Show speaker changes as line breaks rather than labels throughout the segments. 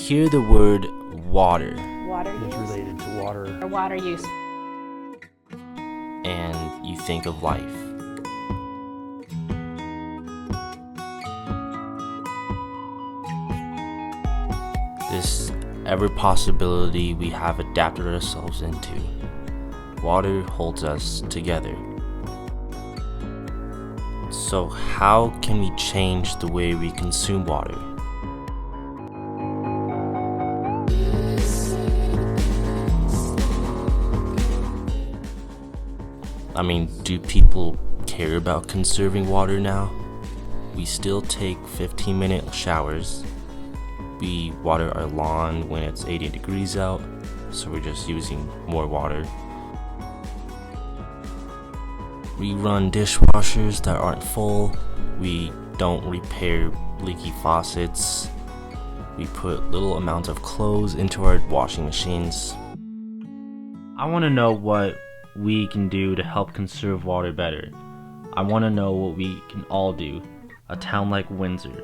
hear the word water,
Water
It's
use
related to water.
or water use.
and you think of life. This ever possibility we have adapted ourselves into. Water holds us together. So how can we change the way we consume water? I mean, do people care about conserving water now? We still take 15-minute showers. We water our lawn when it's 80 degrees out, so we're just using more water. We run dishwashers that aren't full. We don't repair leaky faucets. We put little amounts of clothes into our washing machines.
I want to know what we can do to help conserve water better. I want to know what we can all do, a town like Windsor.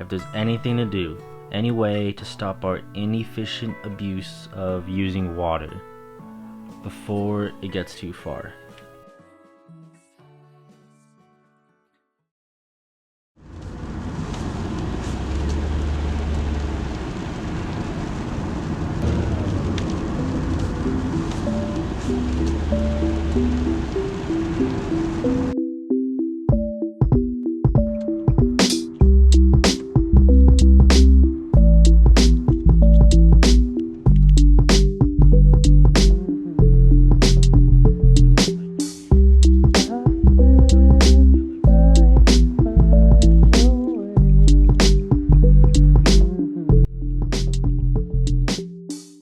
If there's anything to do, any way to stop our inefficient abuse of using water before it gets too far.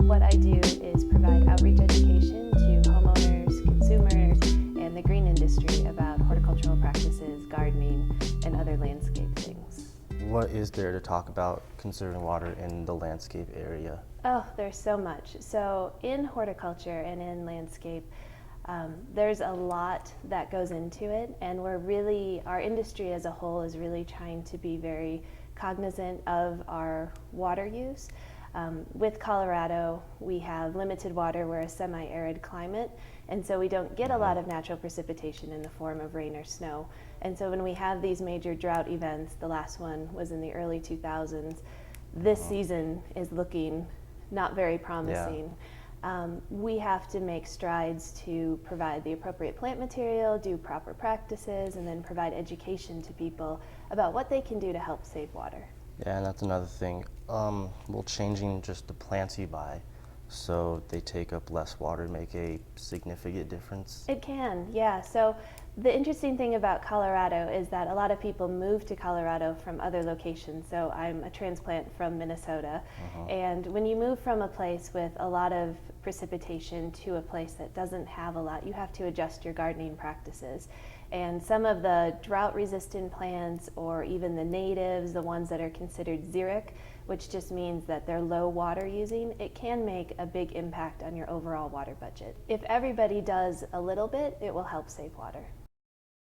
What I do is provide outreach education to homeowners, consumers, and the green industry about horticultural practices, gardening, and other landscape things.
What is there to talk about conserving water in the landscape area?
Oh, there's so much. So in horticulture and in landscape, there's a lot that goes into it, and our industry as a whole is really trying to be very cognizant of our water use. With Colorado, we have limited water. We're a semi-arid climate, and so we don't get a lot of natural precipitation in the form of rain or snow. And so when we have these major drought events, the last one was in the early 2000s, this season is looking not very promising. We have to make strides to provide the appropriate plant material, do proper practices, and then provide education to people about what they can do to help save water.
Yeah, and that's another thing. Will changing just the plants you buy so they take up less water make a significant difference?
It can, yeah. So the interesting thing about Colorado is that a lot of people move to Colorado from other locations. So I'm a transplant from Minnesota. And when you move from a place with a lot of precipitation to a place that doesn't have a lot, you have to adjust your gardening practices. And some of the drought-resistant plants, or even the natives, the ones that are considered xeric, which just means that they're low water using, it can make a big impact on your overall water budget. If everybody does a little bit, it will help save water.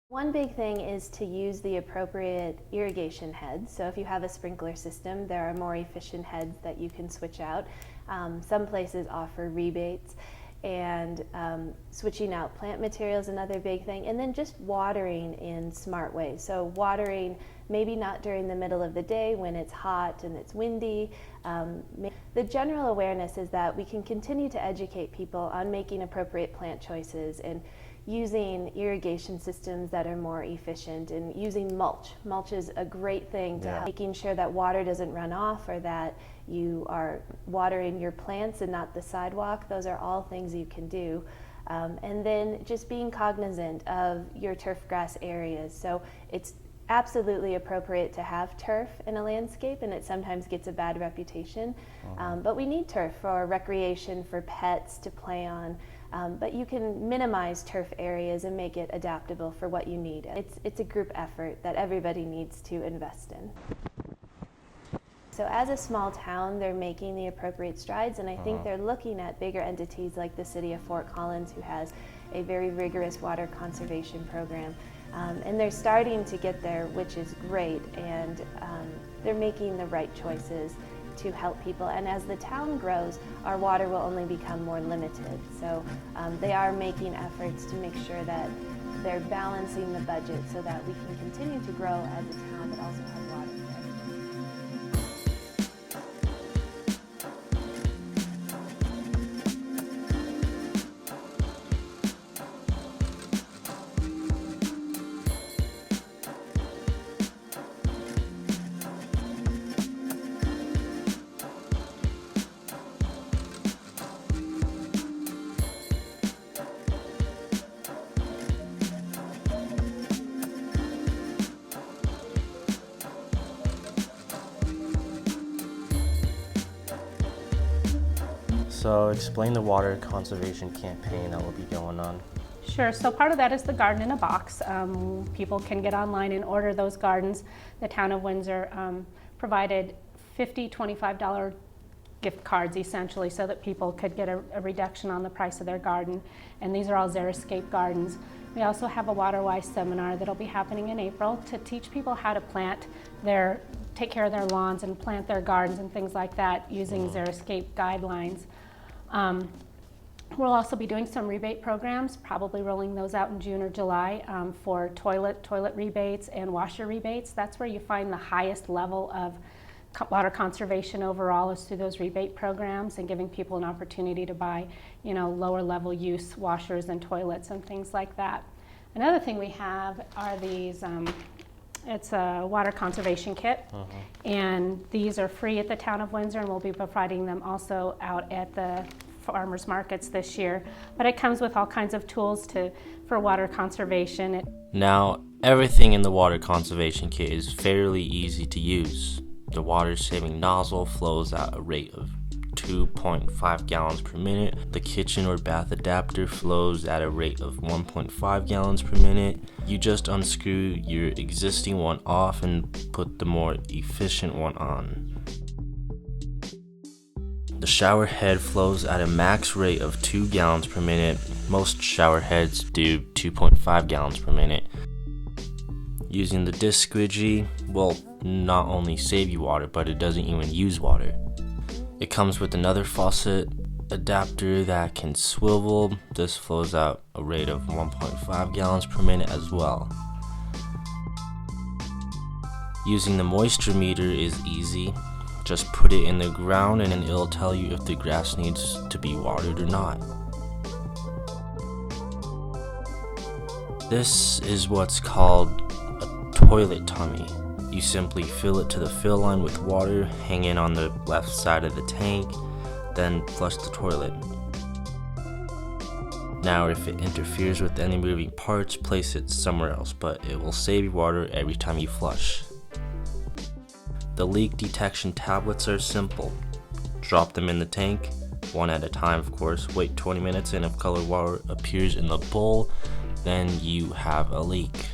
One big thing is to use the appropriate irrigation heads. So if you have a sprinkler system, there are more efficient heads that you can switch out. Some places offer rebates. And switching out plant materials is another big thing, and then just watering in smart ways. So watering maybe not during the middle of the day when it's hot and it's windy. The general awareness is that we can continue to educate people on making appropriate plant choices and using irrigation systems that are more efficient, and using mulch. Mulch is a great thing to help, making sure that water doesn't run off or that you are watering your plants and not the sidewalk. Those are all things you can do. And then just being cognizant of your turf grass areas. So it's absolutely appropriate to have turf in a landscape, and it sometimes gets a bad reputation. But we need turf for recreation, for pets to play on. But you can minimize turf areas and make it adaptable for what you need. It's a group effort that everybody needs to invest in. So as a small town, they're making the appropriate strides, and I think they're looking at bigger entities like the city of Fort Collins, who has a very rigorous water conservation program. And they're starting to get there, which is great, and they're making the right choices to help people. And as the town grows, our water will only become more limited. So they are making efforts to make sure that they're balancing the budget so that we can continue to grow as a town, but also have water for everyone.
So explain the water conservation campaign that will be going on.
Sure, so part of that is the garden in a box. People can get online and order those gardens. The town of Windsor provided $50, $25 gift cards essentially so that people could get a reduction on the price of their garden. And these are all Xeriscape gardens. We also have a Waterwise seminar that'll be happening in April to teach people how to take care of their lawns and plant their gardens and things like that using Xeriscape guidelines. We'll also be doing some rebate programs, probably rolling those out in June or July for toilet rebates and washer rebates. That's where you find the highest level of water conservation overall is through those rebate programs and giving people an opportunity to buy, lower level use washers and toilets and things like that. Another thing we have are these, it's a water conservation kit, and these are free at the town of Windsor, and we'll be providing them also out at the farmers markets this year. But it comes with all kinds of tools for water conservation.
Now, everything in the water conservation kit is fairly easy to use. The water-saving nozzle flows at a rate of 2.5 gallons per minute. The kitchen or bath adapter flows at a rate of 1.5 gallons per minute. You just unscrew your existing one off and put the more efficient one on. The shower head flows at a max rate of 2 gallons per minute. Most shower heads do 2.5 gallons per minute. Using the disc squeegee will not only save you water, but it doesn't even use water. It comes with another faucet adapter that can swivel. This flows out a rate of 1.5 gallons per minute as well. Using the moisture meter is easy. Just put it in the ground and it'll tell you if the grass needs to be watered or not. This is what's called a toilet tummy. You simply fill it to the fill line with water hanging on the left side of the tank, then flush the toilet. Now if it interferes with any moving parts, place it somewhere else, but it will save you water every time you flush. The leak detection tablets are simple. Drop them in the tank, one at a time of course, wait 20 minutes and if colored water appears in the bowl, then you have a leak.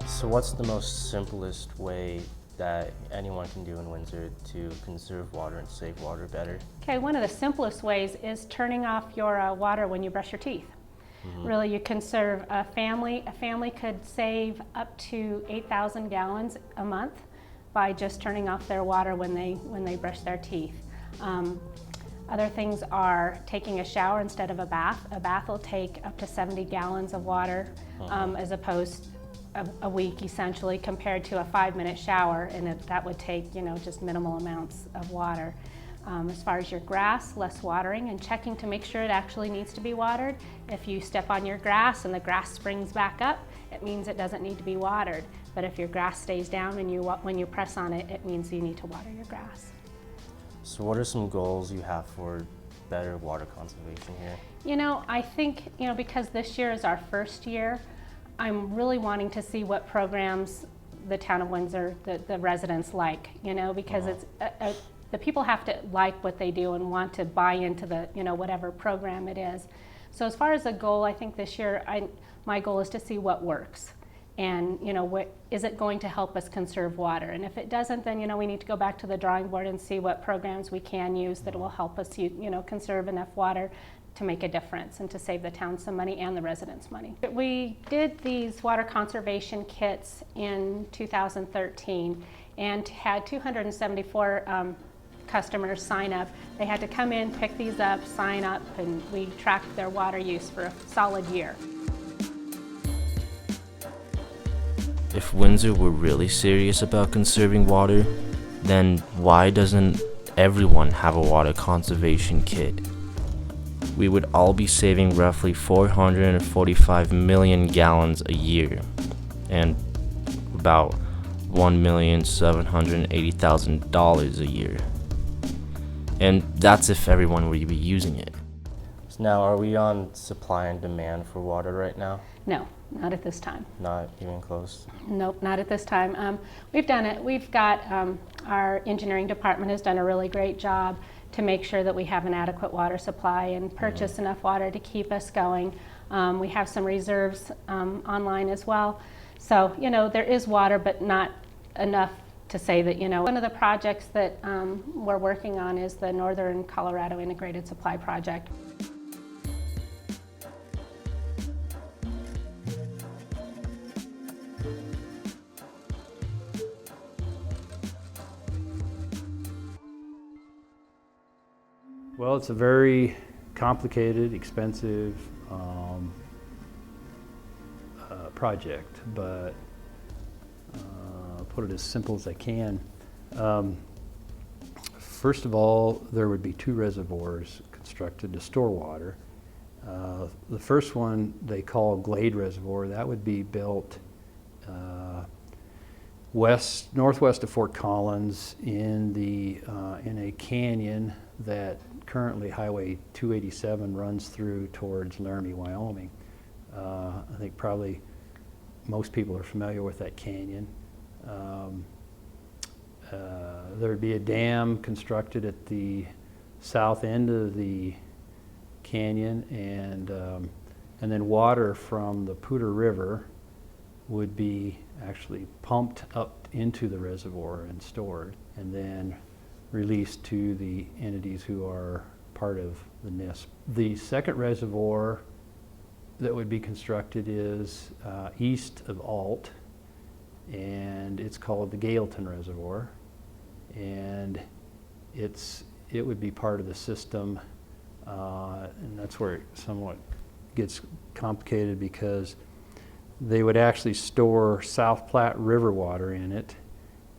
So what's the most simplest way that anyone can do in Windsor to conserve water and save water better?
Okay, one of the simplest ways is turning off your water when you brush your teeth. Really, you conserve a family could save up to 8,000 gallons a month by just turning off their water when they brush their teeth. Other things are taking a shower instead of a bath. A bath will take up to 70 gallons of water as opposed a week essentially compared to a 5-minute shower, and that would take just minimal amounts of water. As far as your grass, less watering and checking to make sure it actually needs to be watered. If you step on your grass and the grass springs back up, it means it doesn't need to be watered. But if your grass stays down and when you press on it, it means you need to water your grass.
So what are some goals you have for better water conservation here?
I think, because this year is our first year, I'm really wanting to see what programs the town of Windsor, the residents like, because it's the people have to like what they do and want to buy into the, whatever program it is. So as far as a goal, I think this year, my goal is to see what works. And, is it going to help us conserve water? And if it doesn't, then, we need to go back to the drawing board and see what programs we can use that will help us, conserve enough water to make a difference and to save the town some money and the residents money. We did these water conservation kits in 2013 and had 274 customers sign up. They had to come in, pick these up, sign up, and we tracked their water use for a solid year.
If Windsor were really serious about conserving water, then why doesn't everyone have a water conservation kit? We would all be saving roughly 445 million gallons a year, and about $1,780,000 a year. And that's if everyone would be using it.
So now, are we on supply and demand for water right now?
No, not at this time.
Not even close.
Nope, not at this time. We've done it. We've got, our engineering department has done a really great job to make sure that we have an adequate water supply and purchase enough water to keep us going. We have some reserves online as well. So, there is water, but not enough to say that, one of the projects that we're working on is the Northern Colorado Integrated Supply Project.
Well, it's a very complicated, expensive project, but I'll put it as simple as I can. First of all, there would be 2 reservoirs constructed to store water. The first one they call Glade Reservoir. That would be built northwest of Fort Collins in a canyon that currently Highway 287 runs through towards Laramie, Wyoming. I think probably most people are familiar with that canyon. There would be a dam constructed at the south end of the canyon, and then water from the Poudre River would be actually pumped up into the reservoir and stored, and then released to the entities who are part of the NISP. The second reservoir that would be constructed is east of Alt, and it's called the Gailton Reservoir, and it would be part of the system, and that's where it somewhat gets complicated, because they would actually store South Platte River water in it,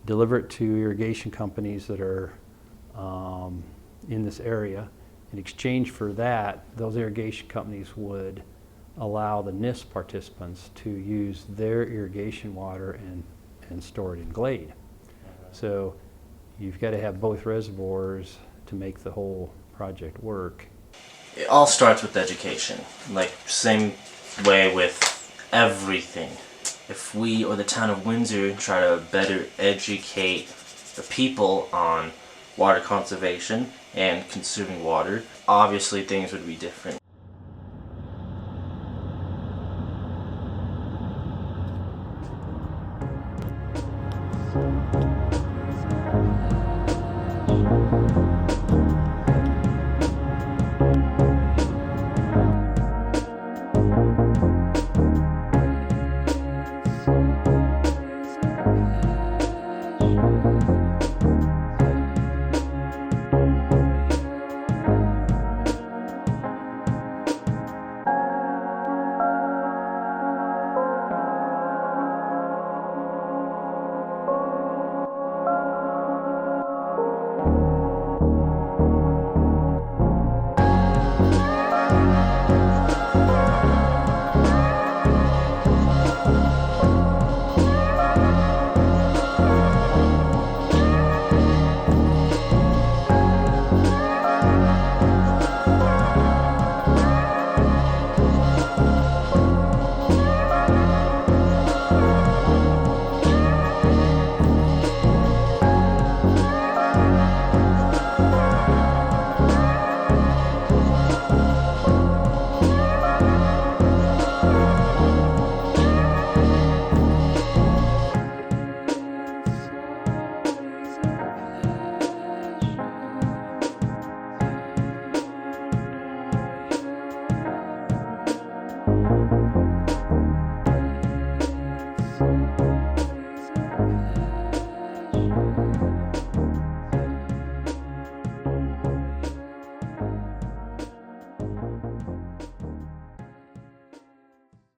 deliver it to irrigation companies that are in this area. In exchange for that, those irrigation companies would allow the NISP participants to use their irrigation water and store it in Glade. So you've got to have both reservoirs to make the whole project work.
It all starts with education, like same way with everything. If we or the town of Windsor try to better educate the people on water conservation and conserving water, obviously things would be different.